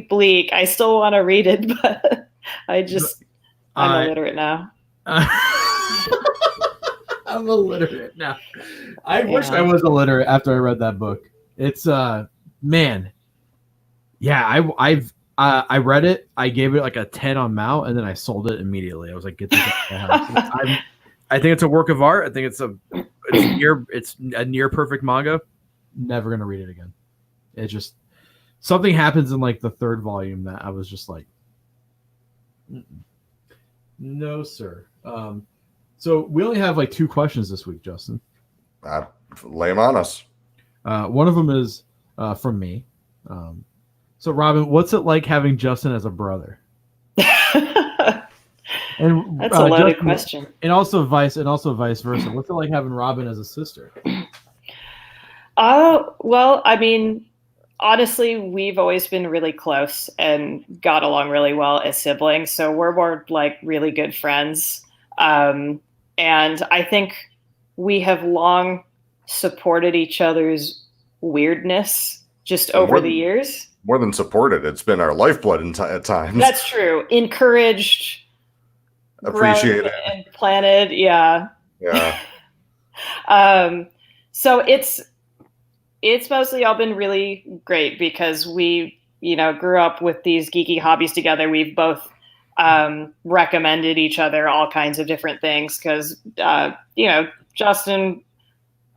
bleak. I still want to read it, but I'm illiterate now. I'm illiterate now. I wish I was illiterate after I read that book. It's man. Yeah, I read it. I gave it like a 10 on Mount, and then I sold it immediately. I was like, get this out of the house. I think it's a work of art. I think it's a near perfect manga. Never gonna read it again. It just something happens in like the third volume that I was just like, no, sir. So we only have like 2 questions this week, Justin. Lay them on us. One of them is from me. So Robin, what's it like having Justin as a brother? And that's a loaded Justin, question. And also vice versa. What's it like having Robin as a sister? Well, I mean, honestly, we've always been really close and got along really well as siblings. So we're more like really good friends. And I think we have long supported each other's weirdness just over the years. More than supported, it's been our lifeblood at times. That's true. Encouraged, Appreciated, and planted. Yeah. Yeah. So it's mostly all been really great because we, grew up with these geeky hobbies together. We've both recommended each other all kinds of different things because, Justin,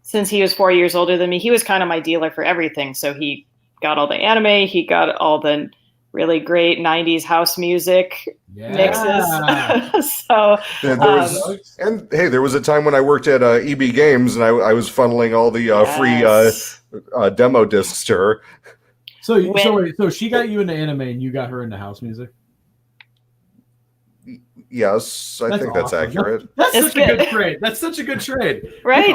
since he was 4 years older than me, he was kind of my dealer for everything. So he got all the anime, he got all the really great 90s house music mixes. So there was a time when I worked at EB Games and I was funneling all the free demo discs to her. So she got you into anime and you got her into house music? Yes, I think that's accurate. That's such a good trade. That's such a good trade. Right?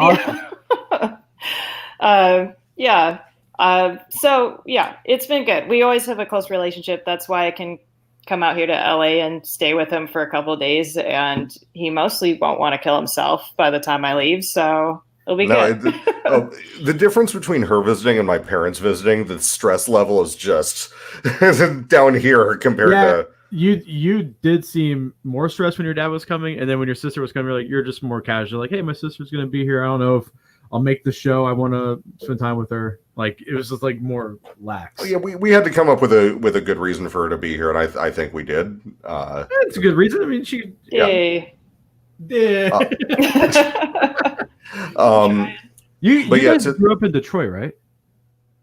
Awesome. Yeah. So yeah, it's been good. We always have a close relationship. That's why I can come out here to LA and stay with him for a couple of days. And he mostly won't want to kill himself by the time I leave. So it'll be good. The difference between her visiting and my parents visiting, the stress level is just down here compared to. You did seem more stressed when your dad was coming, and then when your sister was coming, you're just more casual. Like, hey, my sister's gonna be here. I don't know if I'll make the show. I want to spend time with her. Like, it was just more lax. Yeah, we had to come up with a good reason for her to be here, and I think we did. It's a good reason. I mean, she. Yeah. You guys grew up in Detroit, right?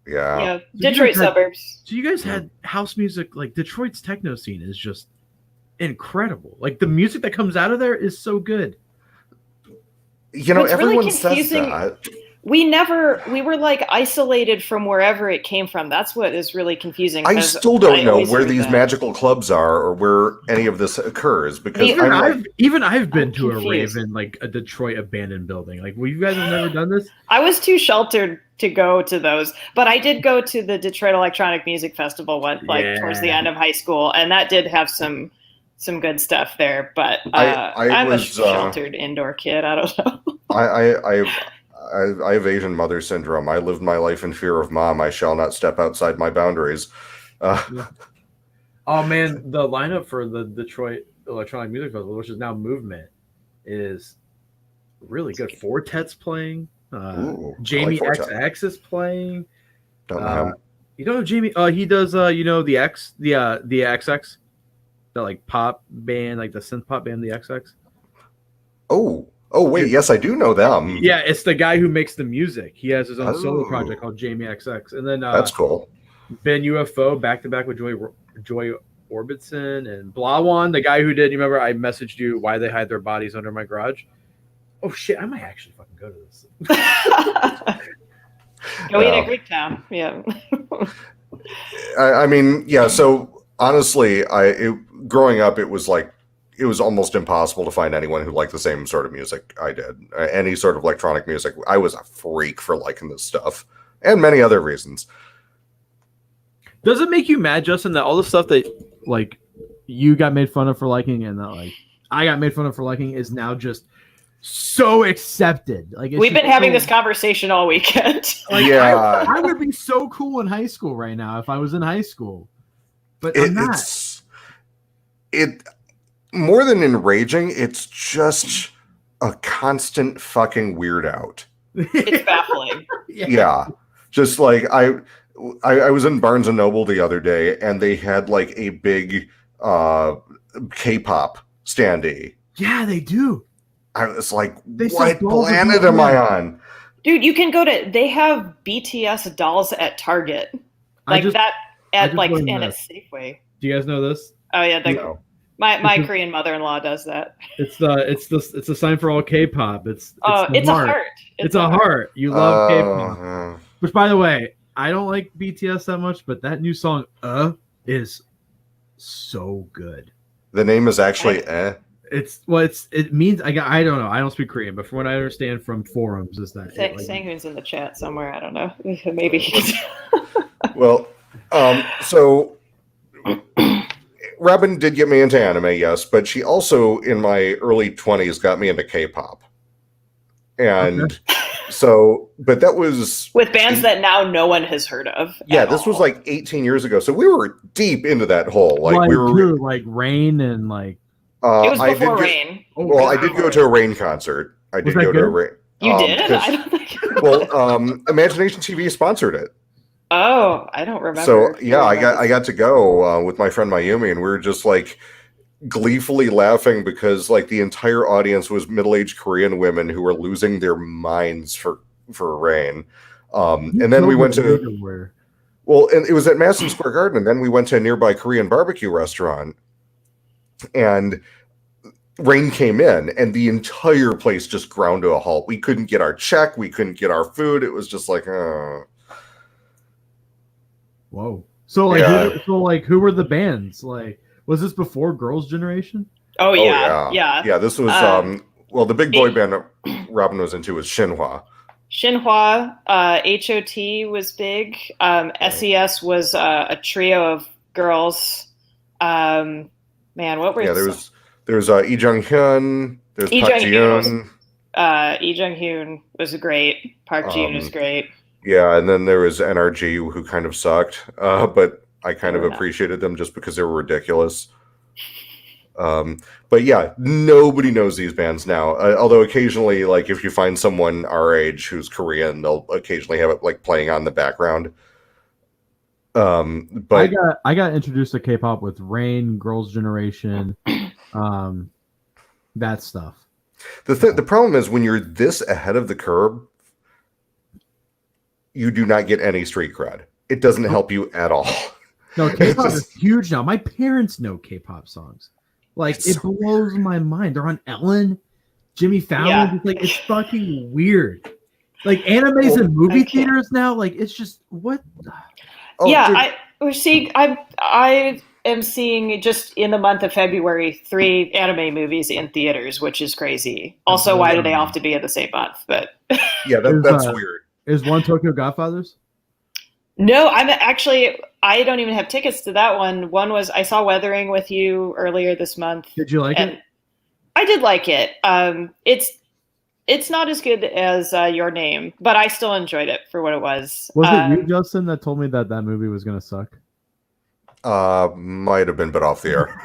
Yeah. Detroit suburbs. So you guys had house music. Like, Detroit's techno scene is just incredible. Like, the music that comes out of there is so good. Everyone really says that. We were isolated from wherever it came from. That's what is really confusing. I still don't know where these magical clubs are or where any of this occurs because I've been to a rave in a Detroit abandoned building. Like, well, you guys have never done this? I was too sheltered to go to those, but I did go to the Detroit Electronic Music Festival towards the end of high school, and that did have some good stuff there. But I'm a sheltered indoor kid. I don't know. I have Asian mother syndrome. I lived my life in fear of mom. I shall not step outside my boundaries. Oh man, the lineup for the Detroit Electronic Music Festival, which is now Movement, is really good. Fortet's playing. Jamie XX is playing. Don't know him. You don't know Jamie? He does. The XX, the pop band, the synth pop band, the XX. Oh wait, yes, I do know them. Yeah, it's the guy who makes the music. He has his own solo project called Jamie XX, and then that's cool. Ben UFO back to back with Joy Orbison and Blawan, the guy who did. You remember I messaged you why they hide their bodies under my garage? Oh shit, I might actually fucking go to this. Go eat at Greektown. Yeah. I mean, yeah. So honestly, growing up, it was almost impossible to find anyone who liked the same sort of music I did. Any sort of electronic music. I was a freak for liking this stuff, and many other reasons. Does it make you mad, Justin, that all the stuff that you got made fun of for liking and that I got made fun of for liking is now just so accepted? We've been having this conversation all weekend. I would be so cool in high school right now if I was in high school, but I'm not. More than enraging, it's just a constant fucking weird out. It's baffling. Yeah. Just I was in Barnes & Noble the other day, and they had a big K-pop standee. Yeah, they do. I was like, what planet am I on? Dude, you can they have BTS dolls at Target. At Safeway. Do you guys know this? Oh yeah, No. My Korean mother-in-law does that. It's a sign for all K-pop. It's a heart. It's a heart. You love K-pop. Which, by the way, I don't like BTS that much, but that new song is so good. The name is actually It means I don't know. I don't speak Korean, but from what I understand from forums is that Sang-hoon's in the chat somewhere. I don't know. Maybe he can. Well, so Robin did get me into anime, yes, but she also, in my early 20s, got me into K-pop. And so, but that was with bands that now no one has heard of. Yeah, this was like 18 years ago. So we were deep into that hole. Like we were too, like Rain and like. It was before Rain. I did go to a Rain concert. I did go to a Rain. You did? I don't think. Well, Imagination TV sponsored it. Oh, I don't remember. So yeah, I got to go with my friend Mayumi, and we were just like gleefully laughing because like the entire audience was middle-aged Korean women who were losing their minds for Rain. And then we went to and it was at Madison Square Garden, and then we went to a nearby Korean barbecue restaurant, and Rain came in, and the entire place just ground to a halt. We couldn't get our check, we couldn't get our food. It was just like, Whoa. So like, who were the bands? Like, was this before Girls' Generation? Oh yeah. Yeah. This was the big boy band that Robin was into was Shinhwa. Shinhwa, HOT was big. SES was a trio of girls. Man, what were there's Lee Jung Hyun, there's Park Ji Yoon. Lee Jung Hyun was great. Park Ji Yoon was great. Yeah, and then there was NRG who kind of sucked, but I kind of appreciated them just because they were ridiculous. But yeah, nobody knows these bands now. Although occasionally, like if you find someone our age who's Korean, they'll occasionally have it like playing on the background. But I got introduced to K-pop with Rain, Girls' Generation, that stuff. The problem is when you're this ahead of the curve, you do not get any street cred. It doesn't help you at all. No, K-pop is huge now. My parents know K-pop songs. Like, it blows my mind. They're on Ellen, Jimmy Fallon. Yeah. It's like, it's fucking weird. Like, anime's in movie theaters now. Like, it's just, what? I am seeing just in the month of February 3 anime movies in theaters, which is crazy. Also, why do they all have to be in the same month? But yeah, that's weird. Is one Tokyo Godfathers? No, I don't even have tickets to that one. One was I saw Weathering with You earlier this month. Did you like it? I did like it. It's not as good as Your Name, but I still enjoyed it for what it was. Was it you, Justin, that told me that movie was going to suck? Might have been, but off the air.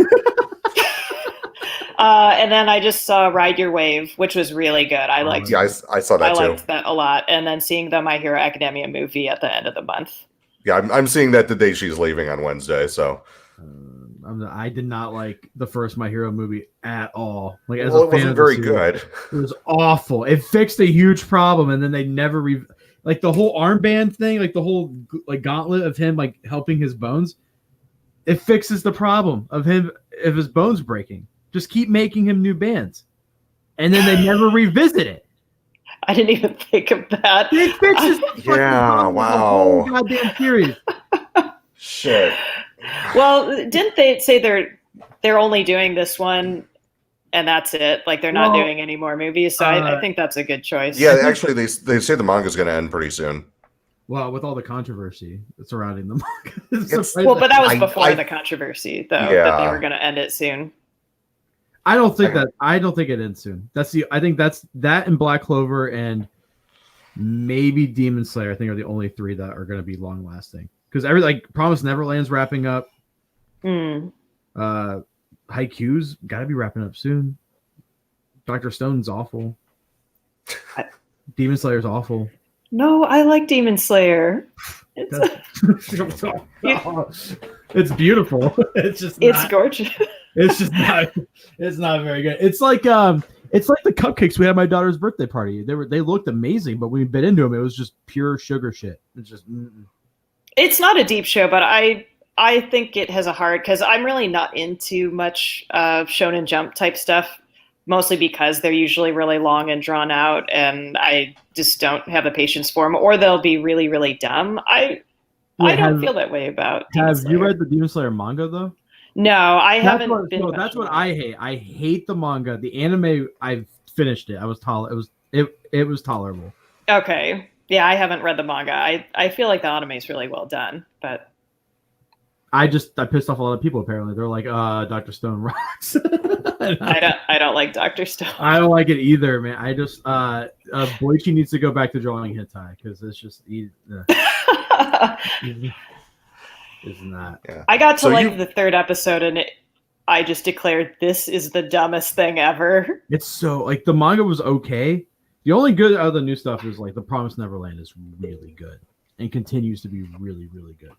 And then I just saw Ride Your Wave, which was really good. I liked. Yeah, I saw that too. I liked that a lot. And then seeing the My Hero Academia movie at the end of the month. Yeah, I'm seeing that the day she's leaving on Wednesday. So I did not like the first My Hero movie at all. Like, it wasn't very good. It was awful. It fixed a huge problem, and then they never like the whole armband thing, like the whole like gauntlet of him like helping his bones. It fixes the problem of his bones breaking. Just keep making him new bands. And then they never revisit it. I didn't even think of that. It fixes the fucking whole goddamn series. Shit. Well, didn't they say they're only doing this one and that's it? Like they're not doing any more movies. So I think that's a good choice. Yeah, actually they say the manga's going to end pretty soon. Well, with all the controversy surrounding the manga. But that was before the controversy, though, that they were going to end it soon. I don't think it ends soon. I think that's that and Black Clover and maybe Demon Slayer, I think, are the only three that are going to be long lasting. Because Promise Neverland's wrapping up. Haikyuu's got to be wrapping up soon. Dr. Stone's awful. Demon Slayer's awful. No, I like Demon Slayer. It's beautiful. It's gorgeous. It's just not. It's not very good. It's like the cupcakes we had at my daughter's birthday party. They looked amazing, but when we bit into them, it was just pure sugar shit. It's just. It's not a deep show, but I think it has a heart because I'm really not into much Shonen Jump type stuff. Mostly because they're usually really long and drawn out, and I just don't have the patience for them, or they'll be really, really dumb. I don't feel that way about Demon Slayer. You read the Demon Slayer manga though? No, I haven't. That's what I hate. I hate the manga. The anime, I finished it. It was tolerable. Okay, yeah, I haven't read the manga. I feel like the anime is really well done, but I pissed off a lot of people. Apparently, they're like, Dr. Stone rocks. I don't like Dr. Stone. I don't like it either, man. I just Boichi needs to go back to drawing hentai because it's just is not. Yeah. I got to the third episode and I just declared this is the dumbest thing ever. It's so like the manga was okay. The only good out of the new stuff is like The Promised Neverland is really good and continues to be really, really good.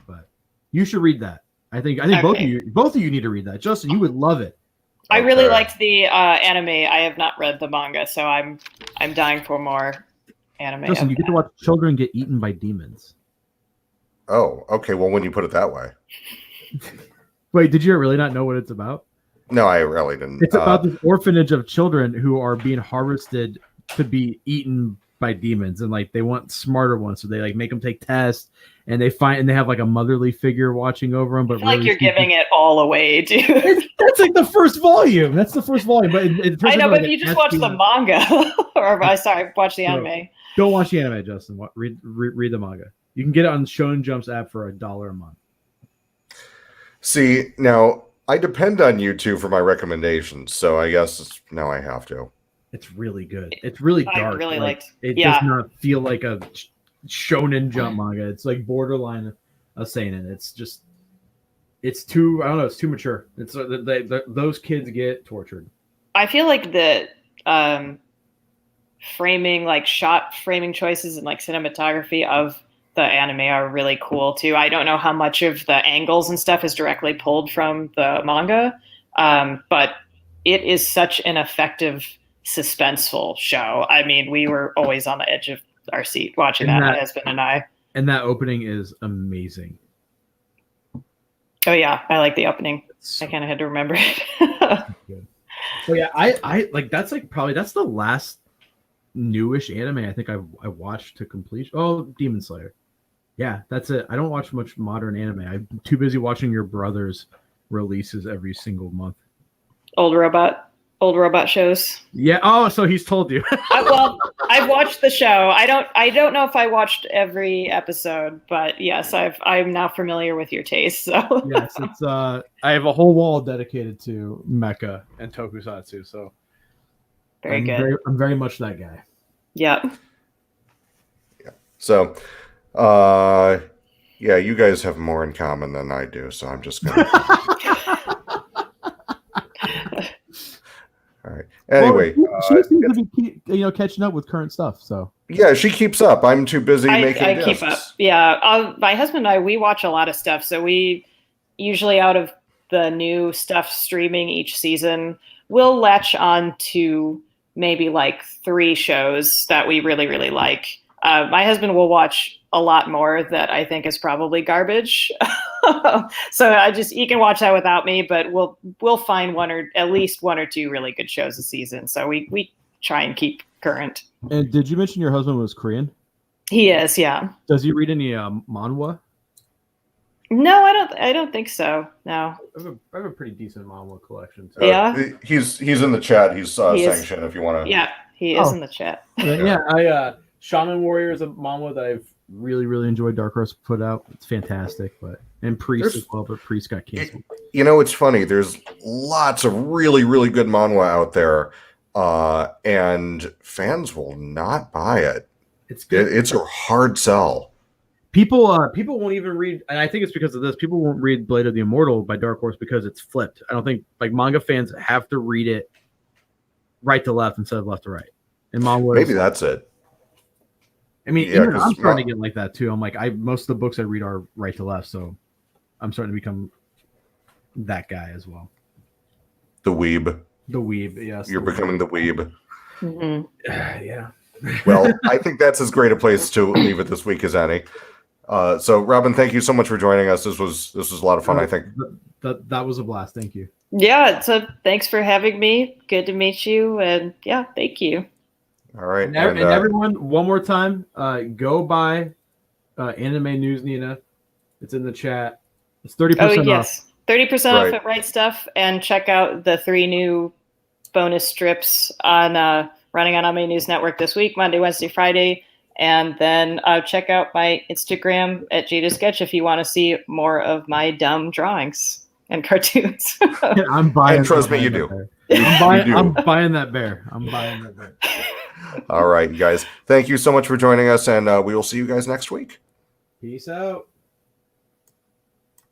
But you should read that. I think okay. both of you need to read that. Justin, you would love it. I really liked the anime. I have not read the manga, so I'm dying for more anime. Justin, you get to watch children get eaten by demons. Oh, okay. Well, when you put it that way. Wait, did you really not know what it's about? No, I really didn't. It's about this orphanage of children who are being harvested to be eaten by demons, and like they want smarter ones, so they like make them take tests, and they have like a motherly figure watching over them. But I feel like you're giving it all away, dude. That's like the first volume. That's the first volume. But I know, but if you just watch the manga, watch the anime. Don't watch the anime, Justin. Read the manga. You can get it on Shonen Jump's app for $1 a month. See, now I depend on you two for my recommendations, so I guess now I have to. It's really good. It's really dark. I really liked. It does not feel like a Shonen Jump manga. It's like borderline a seinen. It's too. I don't know. It's too mature. It's those kids get tortured. I feel like the shot framing choices and like cinematography of the anime are really cool too. I don't know how much of the angles and stuff is directly pulled from the manga, but it is such an effective, suspenseful show. I mean, we were always on the edge of our seat watching that, my husband and I. And that opening is amazing. Oh yeah, I like the opening. I kind of had to remember it. Good. So yeah, I like that's the last newish anime I think I watched to completion. Oh, Demon Slayer. Yeah, that's it. I don't watch much modern anime. I'm too busy watching your brother's releases every single month. Old robot shows. Yeah. Oh, so he's told you. Well, I've watched the show. I don't know if I watched every episode, but yes, I'm now familiar with your taste. So yes, it's I have a whole wall dedicated to mecha and tokusatsu. So very good. I'm very much that guy. Yeah. Yeah. So, yeah, you guys have more in common than I do. So I'm just gonna. All right. Anyway, she seems to be catching up with current stuff. So yeah, she keeps up. I'm too busy making. I keep up. Yeah, my husband and I, we watch a lot of stuff. So we usually, out of the new stuff streaming each season, we'll latch on to maybe like 3 shows that we really, really like. My husband will watch a lot more that I think is probably garbage. So he can watch that without me, but we'll find at least 1 or 2 really good shows a season. So we try and keep current. And did you mention your husband was Korean? He is, yeah. Does he read any manhwa? No, I don't think so. No. I have a pretty decent manhwa collection too. Yeah. He's in the chat. He's sanctioned if you want to. Yeah, he is in the chat. Yeah, Shaman Warrior is a manhwa that I've really, really enjoyed. Dark Horse put out. It's fantastic, and Priest as well, but Priest got canceled. It's funny. There's lots of really, really good manhwa out there, and fans will not buy it. It's good. It's a hard sell. People won't even read, and I think it's because of this. People won't read Blade of the Immortal by Dark Horse because it's flipped. I don't think manga fans have to read it right to left instead of left to right. And manhwa maybe that's it. I mean, even I'm starting to get like that too. I'm like, most of the books I read are right to left, so I'm starting to become that guy as well. The weeb. The weeb, yes. You're becoming the weeb. Mm-hmm. Yeah. Well, I think that's as great a place to leave it this week as any. So, Robin, thank you so much for joining us. This was a lot of fun. I think that was a blast. Thank you. Yeah. So, thanks for having me. Good to meet you, and yeah, thank you. All right. And everyone, one more time, go buy Anime News Nina. It's in the chat. It's 30% off. Oh, yes. 30% off at Right Stuff. And check out the 3 new bonus strips on running on Anime News Network this week, Monday, Wednesday, Friday. And then check out my Instagram at Jada Sketch if you want to see more of my dumb drawings and cartoons. I'm buying. And trust me, you that do. bear. You do. I'm buying that bear. I'm buying that bear. All right, you guys. Thank you so much for joining us, and we will see you guys next week. Peace out.